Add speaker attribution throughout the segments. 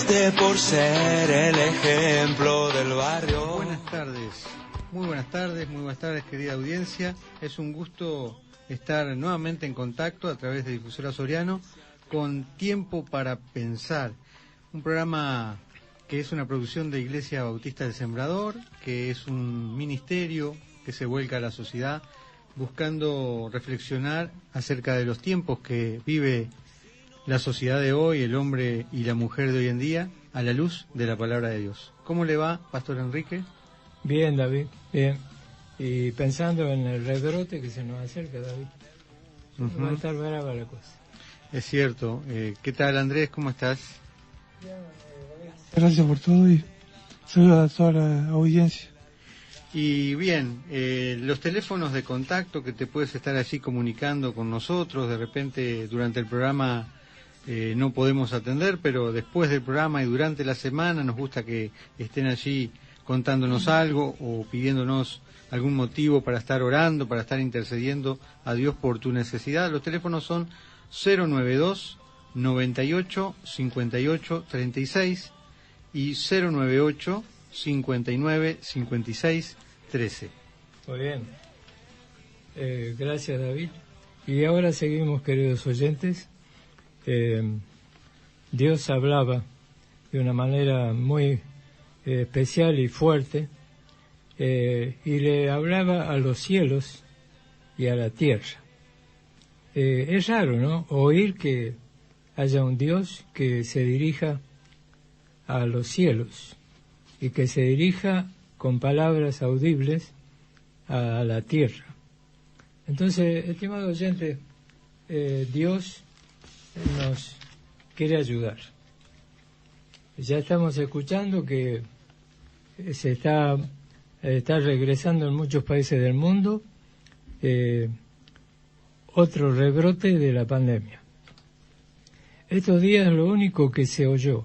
Speaker 1: triste por ser el ejemplo del barrio.
Speaker 2: Buenas tardes, muy buenas tardes querida audiencia. Es un gusto estar nuevamente en contacto a través de Difusora Soriano con Tiempo para Pensar, un programa que es una producción de Iglesia Bautista del Sembrador, que es un ministerio que se vuelca a la sociedad buscando reflexionar acerca de los tiempos que vive la sociedad de hoy, el hombre y la mujer de hoy en día, a la luz de la palabra de Dios. ¿Cómo le va, Pastor Enrique?
Speaker 3: Bien, David, bien. Y pensando en el rebrote que se nos acerca, David, va a estar brava la cosa.
Speaker 2: Es cierto. ¿Qué tal, Andrés? ¿Cómo estás?
Speaker 4: Gracias por todo y saludos a toda la audiencia.
Speaker 2: Y bien, los teléfonos de contacto que te puedes estar allí comunicando con nosotros, de repente durante el programa no podemos atender, pero después del programa y durante la semana nos gusta que estén allí contándonos algo o pidiéndonos algún motivo para estar orando, para estar intercediendo a Dios por tu necesidad. Los teléfonos son 092 98 58 36 y 098 59 56 13.
Speaker 3: Muy bien. Gracias, David. Y ahora seguimos, queridos oyentes. Dios hablaba de una manera muy especial y fuerte, y le hablaba a los cielos y a la tierra. Es raro, ¿no?, oír que haya un Dios que se dirija a los cielos y que se dirija con palabras audibles a la tierra. Entonces, estimado oyente, Dios nos quiere ayudar. Ya estamos escuchando que se está regresando en muchos países del mundo otro rebrote de la pandemia. Estos días lo único que se oyó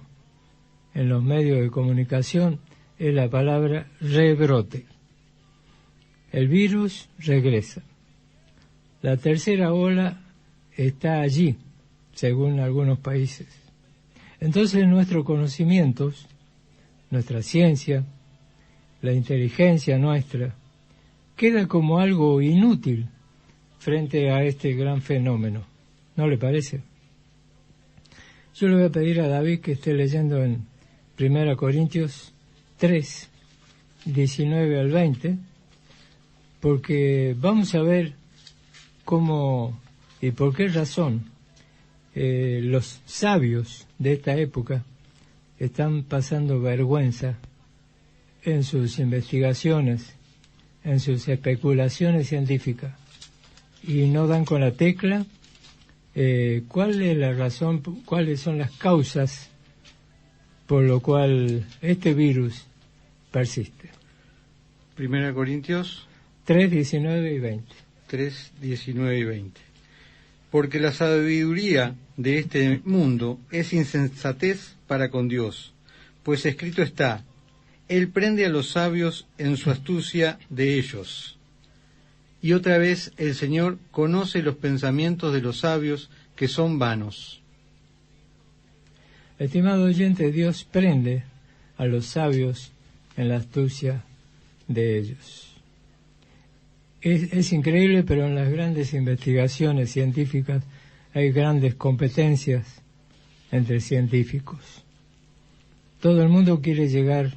Speaker 3: en los medios de comunicación es la palabra rebrote. El virus regresa. La tercera ola está allí, según algunos países. Entonces nuestros conocimientos, nuestra ciencia, la inteligencia nuestra, queda como algo inútil frente a este gran fenómeno. ¿No le parece? Yo le voy a pedir a David que esté leyendo en 1 Corintios 3, 19 al 20, porque vamos a ver cómo y por qué razón los sabios de esta época están pasando vergüenza en sus investigaciones, en sus especulaciones científicas, y no dan con la tecla cuál es la razón, cuáles son las causas por lo cual este virus persiste.
Speaker 2: 1 Corintios
Speaker 3: 3, 19 y 20.
Speaker 2: 3, 19 y 20. Porque la sabiduría de este mundo es insensatez para con Dios, pues escrito está: Él prende a los sabios en su astucia de ellos. Y otra vez el Señor conoce los pensamientos de los sabios, que son vanos.
Speaker 3: Estimado oyente, Dios prende a los sabios en la astucia de ellos. Es increíble, pero en las grandes investigaciones científicas hay grandes competencias entre científicos. Todo el mundo quiere llegar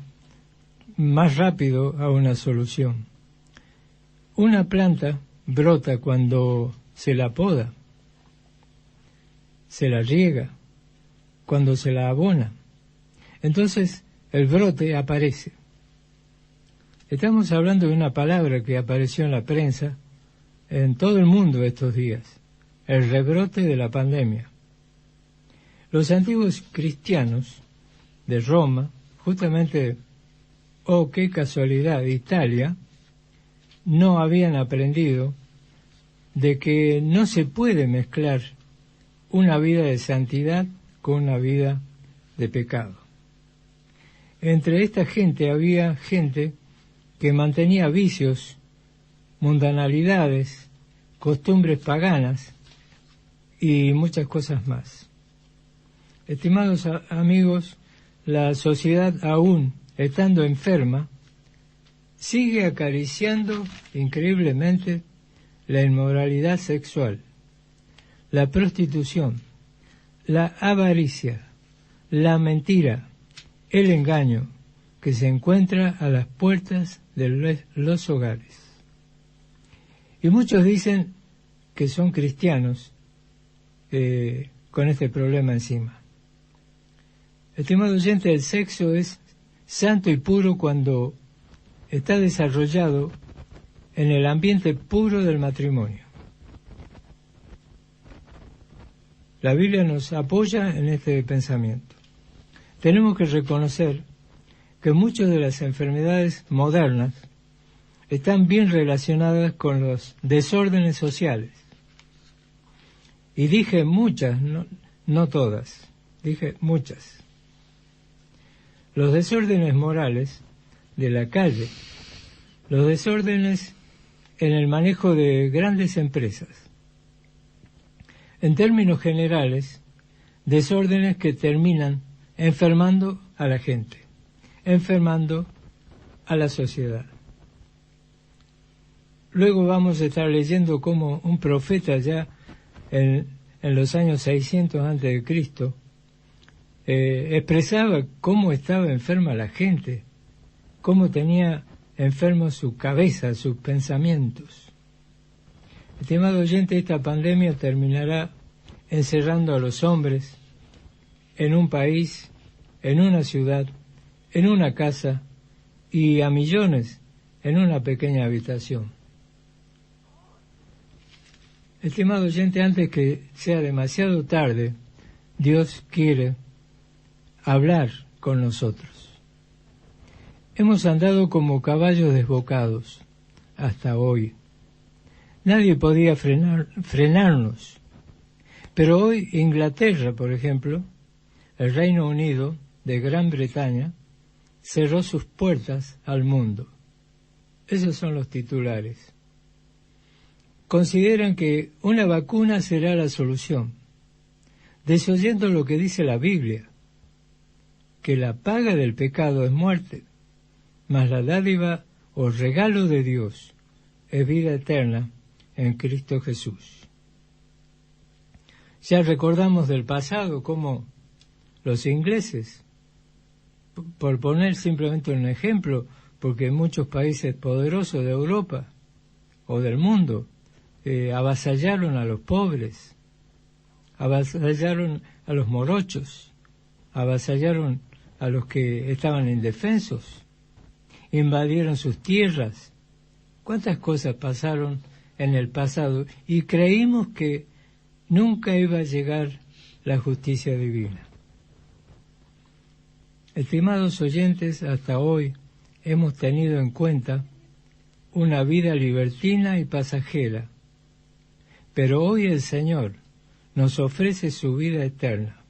Speaker 3: más rápido a una solución. Una planta brota cuando se la poda, se la riega, cuando se la abona. Entonces el brote aparece. Estamos hablando de una palabra que apareció en la prensa en todo el mundo estos días: el rebrote de la pandemia. Los antiguos cristianos de Roma, justamente, oh qué casualidad, de Italia, no habían aprendido de que no se puede mezclar una vida de santidad con una vida de pecado. Entre esta gente había gente que mantenía vicios, mundanalidades, costumbres paganas y muchas cosas más. Estimados amigos, la sociedad, aún estando enferma, sigue acariciando increíblemente la inmoralidad sexual, la prostitución, la avaricia, la mentira, el engaño que se encuentra a las puertas de los hogares. Y muchos dicen que son cristianos con este problema encima. Estimado oyente, el sexo es santo y puro cuando está desarrollado en el ambiente puro del matrimonio. La Biblia nos apoya en este pensamiento. Tenemos que reconocer que muchas de las enfermedades modernas están bien relacionadas con los desórdenes sociales. Y dije muchas, no todas, dije muchas. Los desórdenes morales de la calle, los desórdenes en el manejo de grandes empresas. En términos generales, desórdenes que terminan enfermando a la gente, enfermando a la sociedad. Luego vamos a estar leyendo cómo un profeta ya en los años 600 antes de Cristo expresaba cómo estaba enferma la gente, cómo tenía enfermos su cabeza, sus pensamientos. Estimado oyente, esta pandemia terminará encerrando a los hombres en un país, en una ciudad, en una casa y a millones en una pequeña habitación. Estimado oyente, antes que sea demasiado tarde, Dios quiere hablar con nosotros. Hemos andado como caballos desbocados hasta hoy. Nadie podía frenarnos. Pero hoy Inglaterra, por ejemplo, el Reino Unido de Gran Bretaña, cerró sus puertas al mundo. Esos son los titulares. Consideran que una vacuna será la solución, desoyendo lo que dice la Biblia, que la paga del pecado es muerte, mas la dádiva o regalo de Dios es vida eterna en Cristo Jesús. Ya recordamos del pasado cómo los ingleses, por poner simplemente un ejemplo, porque en muchos países poderosos de Europa o del mundo avasallaron a los pobres, avasallaron a los morochos, avasallaron a los que estaban indefensos, invadieron sus tierras. ¿Cuántas cosas pasaron en el pasado? Y creímos que nunca iba a llegar la justicia divina. Estimados oyentes, hasta hoy hemos tenido en cuenta una vida libertina y pasajera, pero hoy el Señor nos ofrece su vida eterna.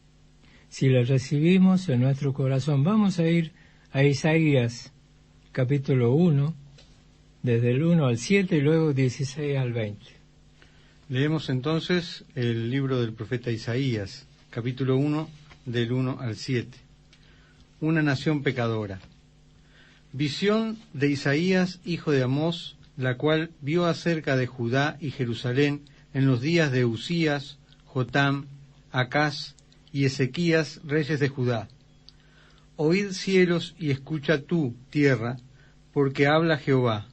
Speaker 3: Si la recibimos en nuestro corazón, vamos a ir a Isaías, capítulo 1, desde el 1 al 7 y luego 16 al 20.
Speaker 2: Leemos entonces el libro del profeta Isaías, capítulo 1, del 1 al 7. Una nación pecadora. Visión de Isaías, hijo de Amós, la cual vio acerca de Judá y Jerusalén en los días de Usías, Jotam, Acaz y Ezequías, reyes de Judá. Oíd cielos y escucha tú, tierra, porque habla Jehová.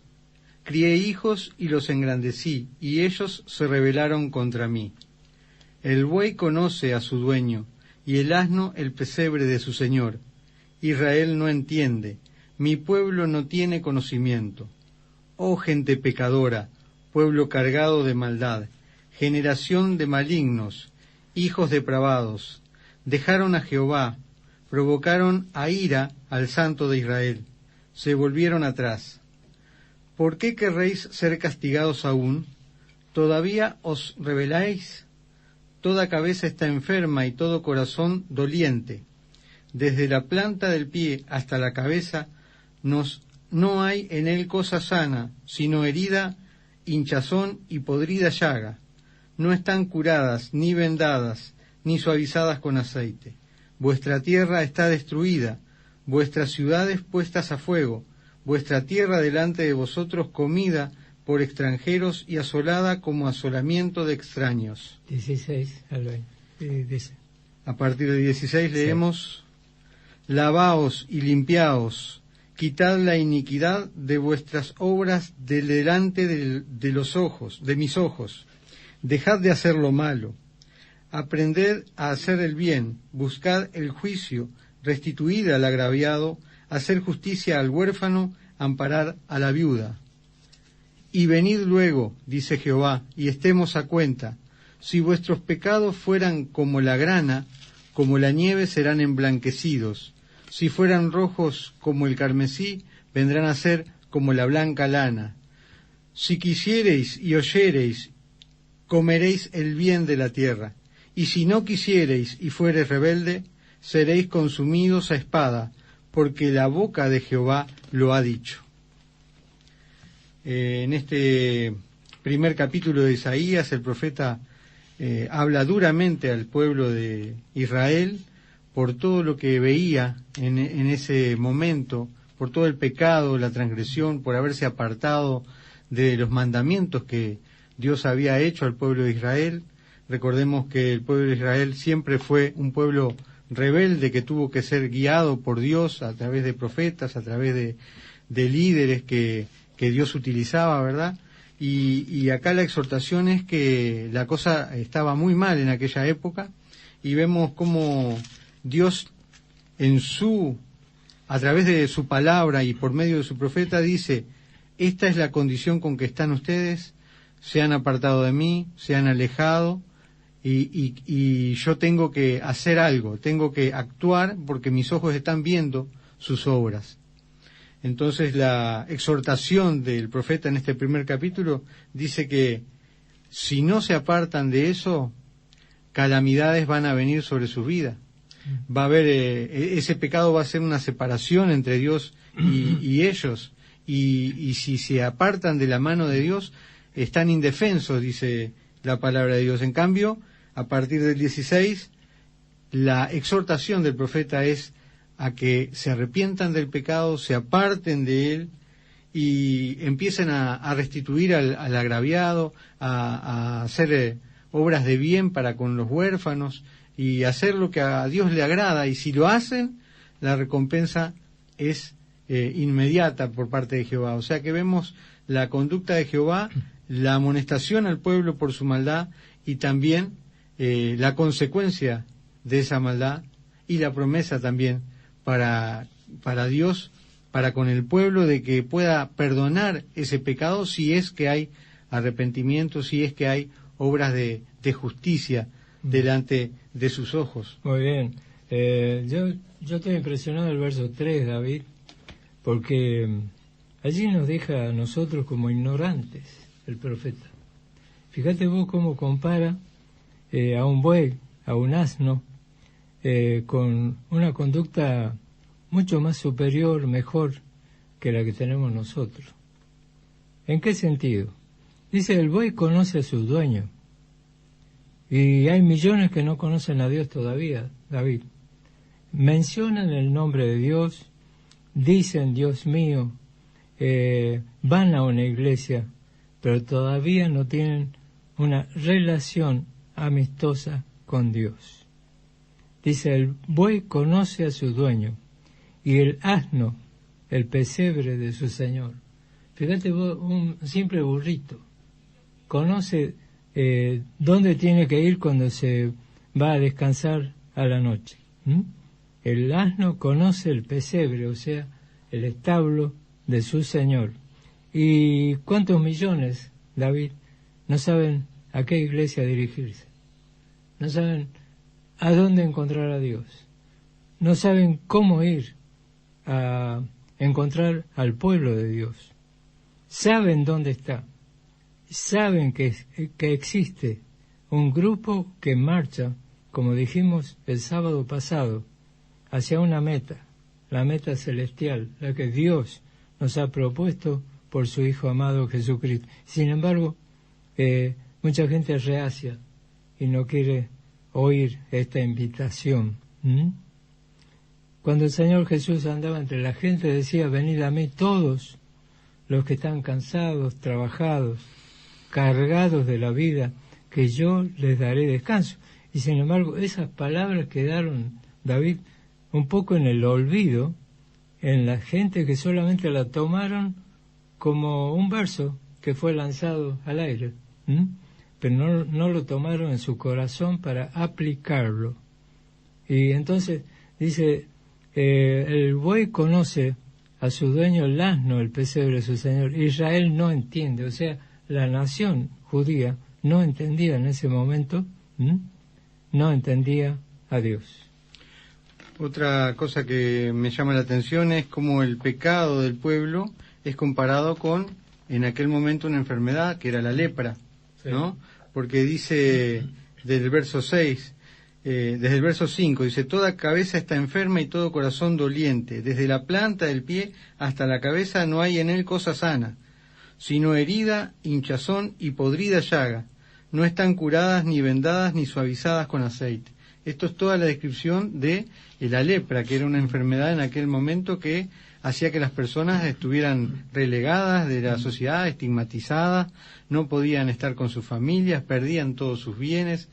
Speaker 2: Crié hijos y los engrandecí, y ellos se rebelaron contra mí. El buey conoce a su dueño, y el asno el pesebre de su señor. Israel no entiende, mi pueblo no tiene conocimiento. Oh gente pecadora, pueblo cargado de maldad, generación de malignos, hijos depravados, dejaron a Jehová, provocaron a ira al Santo de Israel, se volvieron atrás. ¿Por qué querréis ser castigados aún? ¿Todavía os rebeláis? Toda cabeza está enferma y todo corazón doliente. Desde la planta del pie hasta la cabeza no hay en él cosa sana, sino herida, hinchazón y podrida llaga. No están curadas, ni vendadas, ni suavizadas con aceite. vuestra tierra está destruida, vuestras ciudades puestas a fuego, vuestra tierra delante de vosotros comida por extranjeros y asolada como asolamiento de extraños.
Speaker 3: 16 al 20. Dice.
Speaker 2: A partir de 16 leemos: Lavaos y limpiaos, quitad la iniquidad de vuestras obras de delante de los ojos, de mis ojos, dejad de hacer lo malo, aprended a hacer el bien, buscad el juicio, restituid al agraviado, hacer justicia al huérfano, amparar a la viuda. Y venid luego, dice Jehová, y estemos a cuenta. Si vuestros pecados fueran como la grana, como la nieve serán emblanquecidos. Si fueran rojos como el carmesí, vendrán a ser como la blanca lana. Si quisiereis y oyereis, comeréis el bien de la tierra. Y si no quisiereis y fuereis rebelde, seréis consumidos a espada, porque la boca de Jehová lo ha dicho. En este primer capítulo de Isaías, el profeta habla duramente al pueblo de Israel por todo lo que veía en ese momento, por todo el pecado, la transgresión, por haberse apartado de los mandamientos que Dios había hecho al pueblo de Israel. Recordemos que el pueblo de Israel siempre fue un pueblo rebelde que tuvo que ser guiado por Dios a través de profetas, a través de líderes que Dios utilizaba, ¿verdad? Y acá la exhortación es que la cosa estaba muy mal en aquella época, y vemos cómo Dios a través de su palabra y por medio de su profeta dice: esta es la condición con que están ustedes, se han apartado de mí, se han alejado, y yo tengo que hacer algo, tengo que actuar porque mis ojos están viendo sus obras. Entonces la exhortación del profeta en este primer capítulo dice que si no se apartan de eso, calamidades van a venir sobre sus vidas. Va a haber, ese pecado va a ser una separación entre Dios y ellos, y si se apartan de la mano de Dios, están indefensos, dice la palabra de Dios. En cambio, a partir del 16, la exhortación del profeta es a que se arrepientan del pecado, se aparten de él y empiecen a restituir al agraviado, a hacer obras de bien para con los huérfanos y hacer lo que a Dios le agrada. Y si lo hacen, la recompensa es inmediata por parte de Jehová. O sea que vemos la conducta de Jehová, la amonestación al pueblo por su maldad y también la consecuencia de esa maldad y la promesa también para Dios, para con el pueblo, de que pueda perdonar ese pecado si es que hay arrepentimiento, si es que hay obras de justicia delante de sus ojos.
Speaker 3: Muy bien. Yo estoy impresionado del verso 3, David, porque allí nos deja a nosotros como ignorantes el profeta. Fíjate vos cómo compara a un buey, a un asno, con una conducta mucho más superior, mejor que la que tenemos nosotros. ¿En qué sentido? Dice, el buey conoce a su dueño, y hay millones que no conocen a Dios todavía, David. Mencionan el nombre de Dios, dicen Dios mío, van a una iglesia, pero todavía no tienen una relación amistosa con Dios. Dice, el buey conoce a su dueño y el asno el pesebre de su señor. Fíjate vos, un simple burrito conoce dónde tiene que ir cuando se va a descansar a la noche. El asno conoce el pesebre, o sea, el establo de su señor. ¿Y cuántos millones, David, no saben a qué iglesia dirigirse? No saben a dónde encontrar a Dios. No saben cómo ir a encontrar al pueblo de Dios. Saben dónde está. Saben que existe un grupo que marcha, como dijimos el sábado pasado, hacia una meta, la meta celestial, la que Dios nos ha propuesto por su Hijo amado Jesucristo. Sin embargo, mucha gente es reacia y no quiere oír esta invitación. Cuando el Señor Jesús andaba entre la gente, decía: venid a mí todos los que están cansados, trabajados, cargados de la vida, que yo les daré descanso. Y sin embargo, esas palabras quedaron, David, un poco en el olvido, en la gente que solamente la tomaron como un verso que fue lanzado al aire, pero no lo tomaron en su corazón para aplicarlo. Y entonces dice, el buey conoce a su dueño, el asno el pesebre de su señor. Israel no entiende, o sea, la nación judía no entendía en ese momento, no entendía a Dios.
Speaker 2: Otra cosa que me llama la atención es cómo el pecado del pueblo es comparado con, en aquel momento, una enfermedad que era la lepra, sí, ¿no? Porque dice desde el verso 6, desde el verso 5, dice: toda cabeza está enferma y todo corazón doliente, desde la planta del pie hasta la cabeza no hay en él cosa sana, sino herida, hinchazón y podrida llaga. No están curadas, ni vendadas, ni suavizadas con aceite. Esto es toda la descripción de la lepra, que era una enfermedad en aquel momento que hacía que las personas estuvieran relegadas de la sociedad, estigmatizadas, no podían estar con sus familias, perdían todos sus bienes,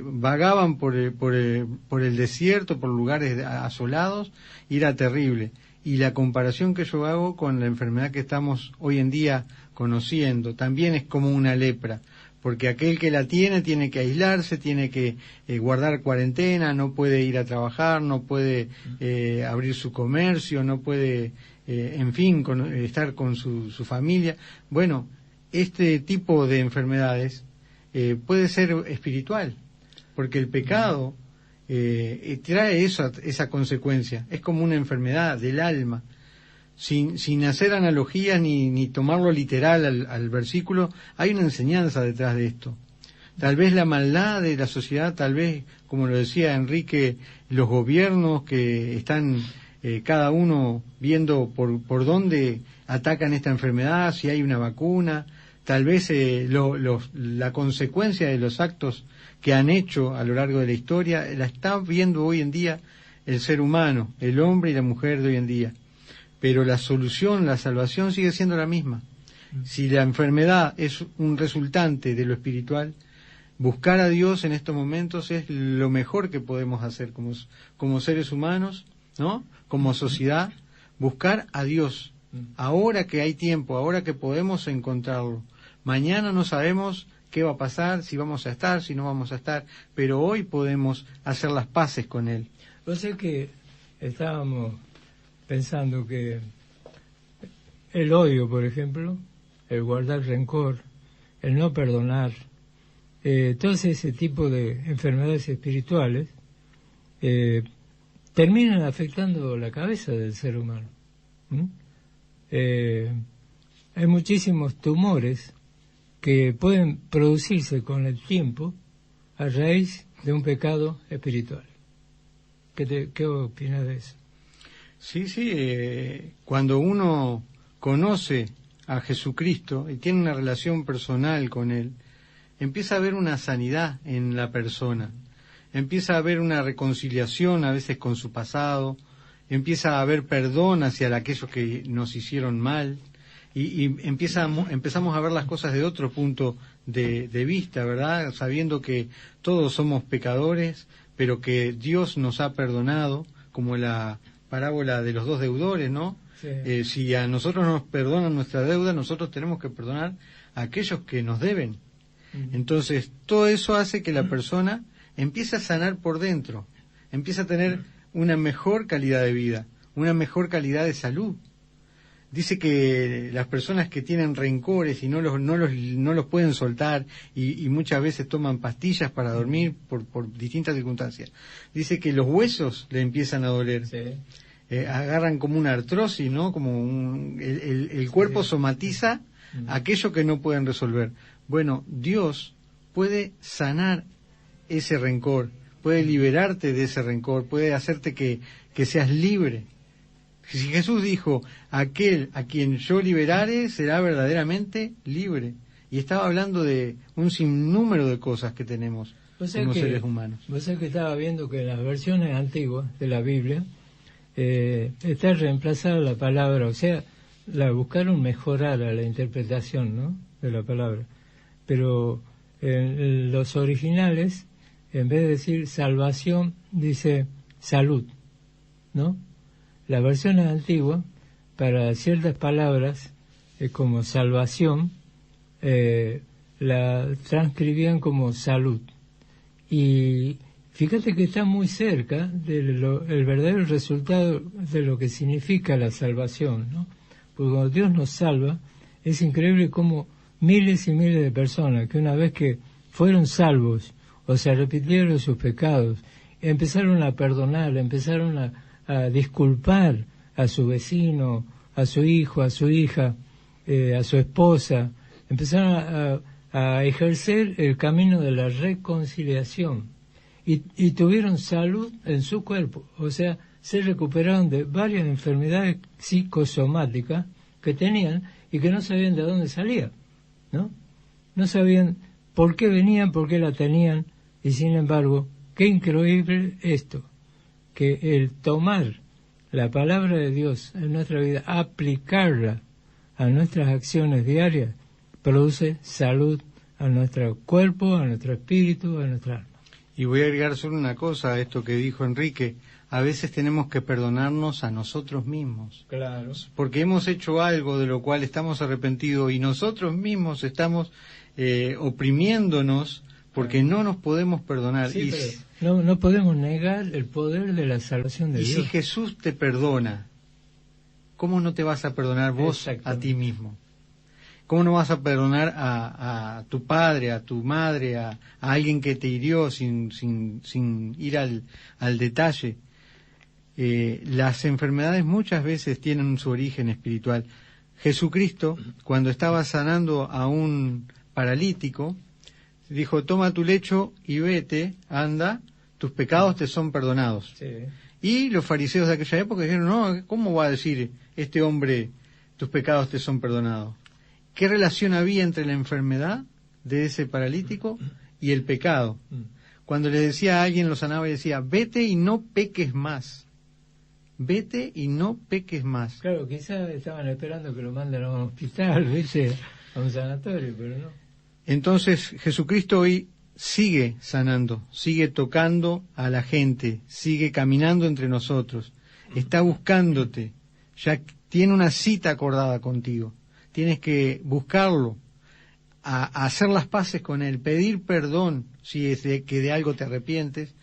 Speaker 2: vagaban por el desierto, por lugares asolados, y era terrible. Y la comparación que yo hago con la enfermedad que estamos hoy en día conociendo también es como una lepra, porque aquel que la tiene que aislarse, tiene que guardar cuarentena, no puede ir a trabajar, no puede abrir su comercio, no puede, en fin, estar con su familia. Bueno, este tipo de enfermedades puede ser espiritual, porque el pecado trae esa consecuencia, es como una enfermedad del alma. Sin hacer analogías ni tomarlo literal al versículo, hay una enseñanza detrás de esto. Tal vez la maldad de la sociedad, tal vez, como lo decía Enrique, los gobiernos que están cada uno viendo por dónde atacan esta enfermedad, si hay una vacuna, tal vez la consecuencia de los actos que han hecho a lo largo de la historia, la está viendo hoy en día el ser humano, el hombre y la mujer de hoy en día. Pero la solución, la salvación sigue siendo la misma. Si la enfermedad es un resultante de lo espiritual, buscar a Dios en estos momentos es lo mejor que podemos hacer como seres humanos, ¿no? Como sociedad, buscar a Dios. Ahora que hay tiempo, ahora que podemos encontrarlo. Mañana no sabemos qué va a pasar, si vamos a estar, si no vamos a estar, pero hoy podemos hacer las paces con Él.
Speaker 3: Yo sé que estábamos pensando que el odio, por ejemplo, el guardar rencor, el no perdonar, todo ese tipo de enfermedades espirituales terminan afectando la cabeza del ser humano. Hay muchísimos tumores que pueden producirse con el tiempo a raíz de un pecado espiritual. ¿Qué opinas de eso?
Speaker 2: Sí, cuando uno conoce a Jesucristo y tiene una relación personal con Él, empieza a haber una sanidad en la persona, empieza a haber una reconciliación a veces con su pasado, empieza a haber perdón hacia aquellos que nos hicieron mal, y empezamos a ver las cosas de otro punto de vista, ¿verdad? Sabiendo que todos somos pecadores, pero que Dios nos ha perdonado, como la parábola de los dos deudores, ¿no? Sí. Si a nosotros nos perdonan nuestra deuda, nosotros tenemos que perdonar a aquellos que nos deben. Entonces, todo eso hace que la persona empiece a sanar por dentro, empiece a tener una mejor calidad de vida, una mejor calidad de salud. Dice que las personas que tienen rencores y no los pueden soltar y muchas veces toman pastillas para dormir por distintas circunstancias. Dice que los huesos le empiezan a doler. Sí. Agarran como una artrosis, ¿no? Como el cuerpo somatiza aquello que no pueden resolver. Bueno, Dios puede sanar ese rencor, puede liberarte de ese rencor, puede hacerte que seas libre. Si Jesús dijo, aquel a quien yo liberare será verdaderamente libre. Y estaba hablando de un sinnúmero de cosas que tenemos como seres humanos.
Speaker 3: Vos sabés que estaba viendo que en las versiones antiguas de la Biblia está reemplazada la palabra, o sea, la buscaron mejorar a la interpretación, ¿no?, de la palabra. Pero en los originales, en vez de decir salvación, dice salud, ¿no? La versión antigua, para ciertas palabras, como salvación, la transcribían como salud. Y fíjate que está muy cerca del el verdadero resultado de lo que significa la salvación, ¿no? Porque cuando Dios nos salva, es increíble cómo miles y miles de personas que una vez que fueron salvos o se arrepintieron de sus pecados, empezaron a perdonar, empezaron a disculpar a su vecino, a su hijo, a su hija, a su esposa, empezaron a ejercer el camino de la reconciliación y tuvieron salud en su cuerpo, o sea, se recuperaron de varias enfermedades psicosomáticas que tenían y que no sabían de dónde salían, ¿no? No sabían por qué venían, por qué la tenían, y sin embargo, qué increíble esto, que el tomar la palabra de Dios en nuestra vida, aplicarla a nuestras acciones diarias, produce salud a nuestro cuerpo, a nuestro espíritu, a nuestra alma.
Speaker 2: Y voy a agregar solo una cosa a esto que dijo Enrique. A veces tenemos que perdonarnos a nosotros mismos.
Speaker 3: Claro.
Speaker 2: Porque hemos hecho algo de lo cual estamos arrepentidos y nosotros mismos estamos oprimiéndonos porque no nos podemos perdonar.
Speaker 3: Sí, pero no podemos negar el poder de la salvación de Dios.
Speaker 2: Y si Jesús te perdona, ¿cómo no te vas a perdonar vos a ti mismo? ¿Cómo no vas a perdonar a tu padre, a tu madre, a alguien que te hirió sin ir al detalle? Las enfermedades muchas veces tienen su origen espiritual. Jesucristo, cuando estaba sanando a un paralítico, dijo: toma tu lecho y vete, anda, tus pecados te son perdonados.
Speaker 3: Sí.
Speaker 2: Y los fariseos de aquella época dijeron: no, ¿cómo va a decir este hombre, tus pecados te son perdonados? ¿Qué relación había entre la enfermedad de ese paralítico y el pecado? Cuando le decía a alguien, lo sanaba y decía: vete y no peques más. Vete y no peques más.
Speaker 3: Claro, quizás estaban esperando que lo manden a un hospital, ¿viste? A un sanatorio, pero no.
Speaker 2: Entonces Jesucristo hoy sigue sanando, sigue tocando a la gente, sigue caminando entre nosotros, está buscándote, ya tiene una cita acordada contigo. Tienes que buscarlo, a hacer las paces con Él, pedir perdón si es que de algo te arrepientes,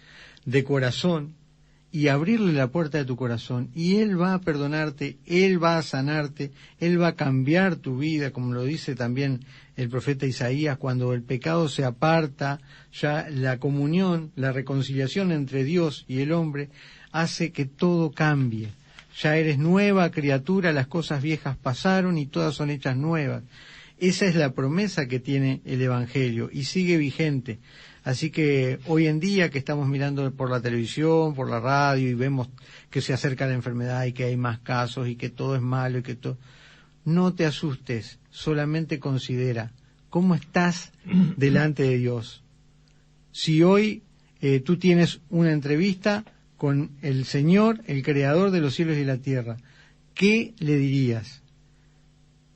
Speaker 2: de corazón, y abrirle la puerta de tu corazón. Y Él va a perdonarte, Él va a sanarte, Él va a cambiar tu vida, como lo dice también el profeta Isaías: cuando el pecado se aparta, ya la comunión, la reconciliación entre Dios y el hombre hace que todo cambie. Ya eres nueva criatura, las cosas viejas pasaron y todas son hechas nuevas. Esa es la promesa que tiene el Evangelio y sigue vigente. Así que hoy en día, que estamos mirando por la televisión, por la radio, y vemos que se acerca la enfermedad y que hay más casos y que todo es malo y que todo... No te asustes, solamente considera cómo estás delante de Dios. Si hoy tú tienes una entrevista con el Señor, el Creador de los cielos y la tierra, ¿qué le dirías?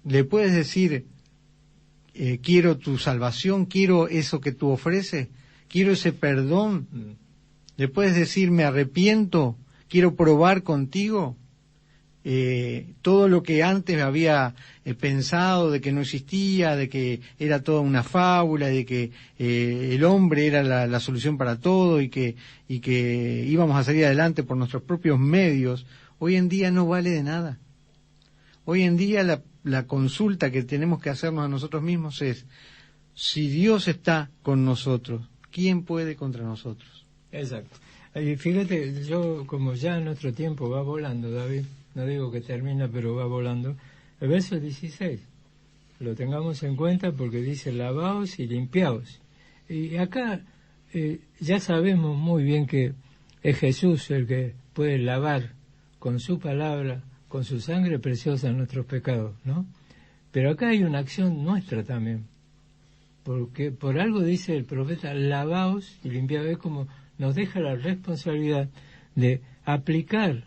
Speaker 2: ¿Le puedes decir: quiero tu salvación, quiero eso que tú ofreces, quiero ese perdón? ¿Le puedes decir: me arrepiento, quiero probar contigo todo lo que antes había pensado de que no existía, de que era toda una fábula, de que el hombre era la solución para todo y que íbamos a salir adelante por nuestros propios medios? Hoy en día no vale de nada. Hoy en día la consulta que tenemos que hacernos a nosotros mismos es: si Dios está con nosotros, ¿quién puede contra nosotros?
Speaker 3: Exacto. Y fíjate, yo, como ya nuestro tiempo va volando, David, no digo que termina, pero va volando, el verso 16, lo tengamos en cuenta porque dice: lavaos y limpiaos. Y acá ya sabemos muy bien que es Jesús el que puede lavar con su palabra, con su sangre preciosa, nuestros pecados, ¿no? Pero acá hay una acción nuestra también, porque por algo dice el profeta: lavaos y limpiaos. Es como nos deja la responsabilidad de aplicar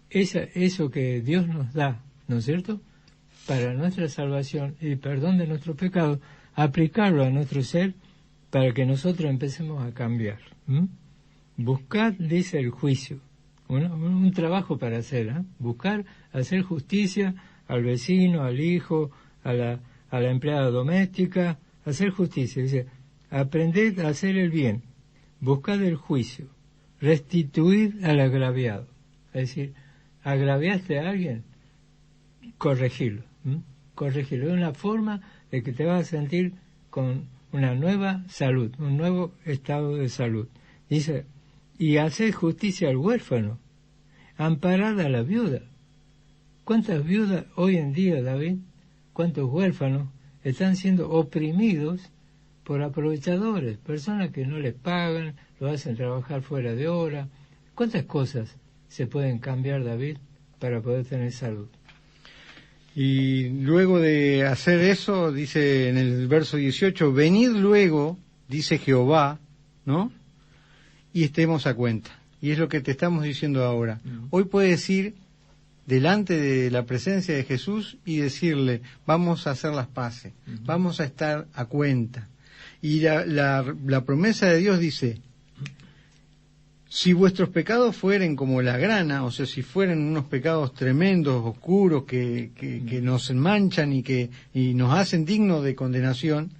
Speaker 3: eso que Dios nos da, ¿no es cierto?, para nuestra salvación y perdón de nuestros pecados, aplicarlo a nuestro ser para que nosotros empecemos a cambiar. Buscad, dice, el juicio, un trabajo para hacer, buscar hacer justicia al vecino, al hijo, a la empleada doméstica, hacer justicia. Dice, aprended a hacer el bien, buscad el juicio, restituid al agraviado. Es decir, agraviaste a alguien, corregirlo. Corregirlo. Es una forma de que te vas a sentir con una nueva salud, un nuevo estado de salud. Dice, y haced justicia al huérfano, amparad a la viuda. ¿Cuántas viudas hoy en día, David, cuántos huérfanos están siendo oprimidos por aprovechadores, personas que no les pagan, lo hacen trabajar fuera de hora? ¿Cuántas cosas se pueden cambiar, David, para poder tener salud?
Speaker 2: Y luego de hacer eso, dice en el verso 18, venid luego, dice Jehová, ¿no? Y estemos a cuenta. Y es lo que te estamos diciendo ahora. Hoy puedes ir delante de la presencia de Jesús y decirle, vamos a hacer las paces, vamos a estar a cuenta. Y la promesa de Dios dice, si vuestros pecados fueren como la grana, o sea, si fueran unos pecados tremendos, oscuros, que nos manchan y nos hacen dignos de condenación,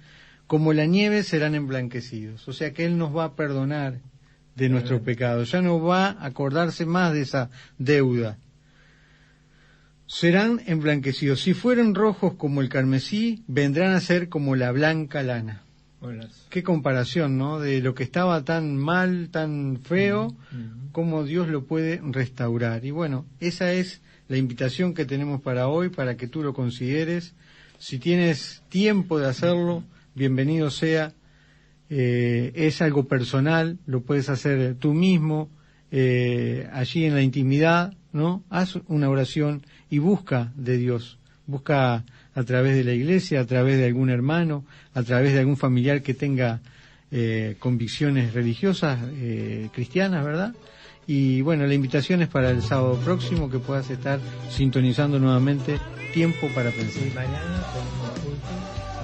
Speaker 2: como la nieve serán emblanquecidos. O sea que Él nos va a perdonar de nuestros pecados, ya no va a acordarse más de esa deuda. Serán emblanquecidos. Si fueran rojos como el carmesí, vendrán a ser como la blanca lana. Qué comparación, ¿no? De lo que estaba tan mal, tan feo, cómo Dios lo puede restaurar. Y bueno, esa es la invitación que tenemos para hoy, para que tú lo consideres. Si tienes tiempo de hacerlo, bienvenido sea. Es algo personal, lo puedes hacer tú mismo, allí en la intimidad, ¿no? Haz una oración y busca de Dios. Busca a través de la iglesia, a través de algún hermano, a través de algún familiar que tenga convicciones religiosas, cristianas, ¿verdad? Y bueno, la invitación es para el sábado próximo, que puedas estar sintonizando nuevamente Tiempo para Pensar.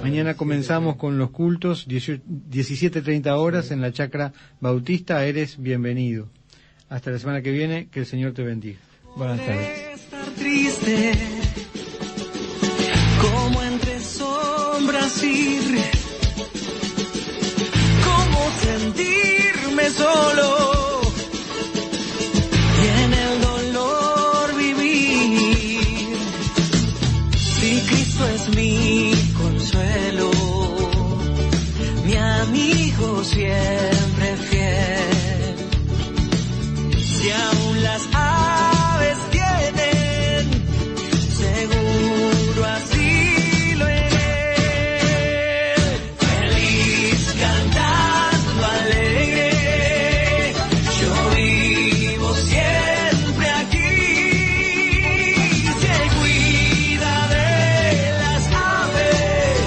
Speaker 2: Mañana comenzamos con los cultos, 17:30 horas en la Chacra Bautista. Eres bienvenido. Hasta la semana que viene, que el Señor te bendiga.
Speaker 3: Buenas tardes.
Speaker 5: Estar triste, como entre sombras ir, como sentirme solo y en el dolor vivir. Si Cristo es mi consuelo, mi amigo siempre fiel, si aún las aves tienen seguro asilo en él, feliz cantando alegre, yo vivo siempre aquí. Si él cuida de las aves,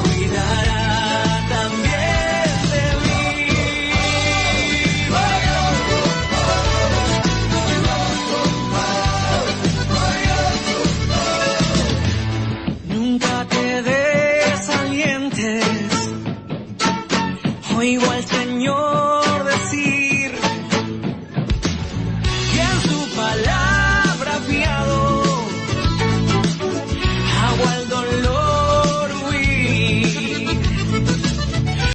Speaker 5: cuidará también de mí. Nunca te desalientes, oigo al Señor